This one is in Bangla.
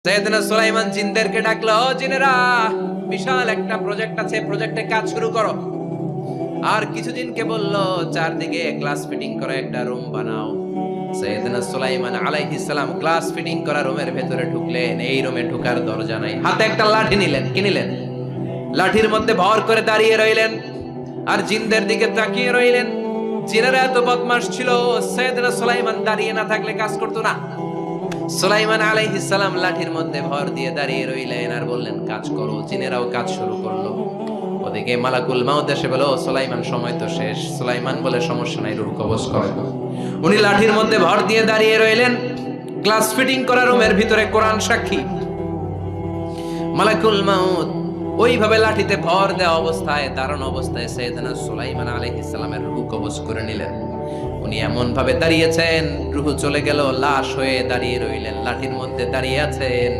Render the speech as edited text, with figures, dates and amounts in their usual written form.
সাইয়েদনা সুলাইমান জিনদেরকে ডাকলো, জিনেরা বিশাল একটা প্রজেক্ট আছে, প্রজেক্টে কাজ শুরু করো। আর কিছু জিনকে বললো চারদিকে গ্লাস ফিটিং করা একটা রুম বানাও। সাইয়েদনা সুলাইমান আলাইহিস সালাম গ্লাস ফিটিং করা রুমের ভেতরে ঢুকলেন। এই রুমে ঢোকার দরজা নাই, হাতে একটা লাঠি নিলেন। কি নিলেন? লাঠির মধ্যে ভর করে দাঁড়িয়ে রইলেন আর জিনদের দিকে তাকিয়ে রইলেন। জিনেরা এত বদমাশ ছিল, সাইয়েদনা সুলাইমান দাঁড়িয়ে না থাকলে কাজ করতো না। সুলাইমান আলাইহিস সালাম লাঠির মধ্যে ভর দিয়ে দাঁড়িয়ে রইলেন আর বললেন, কাজ করো। জিনেরাও কাজ শুরু করলো। ওদিকে মালাকুল মাউত এসে বলো, সুলাইমান সময় তো শেষ। সুলাইমান বলে, সমস্যা নাই, রূহ কবজ করো। উনি লাঠির মধ্যে ভর দিয়ে দাঁড়িয়ে রইলেন। গ্লাস ফিটিং করা রুমের ভিতরে কোরআন সাক্ষী। মালাকুল মাউত ওইভাবে লাঠিতে ভর দেওয়া অবস্থায়, দাঁড়ানো অবস্থায় সাইয়েদনা সুলাইমান আলাইহিস সালামের রূহ কবজ করে নিলেন। উনি এমন ভাবে দাঁড়িয়েছেন, রূহ চলে গেল, লাশ হয়ে দাঁড়িয়ে রইলেন, লাঠির মধ্যে দাঁড়িয়ে আছেন।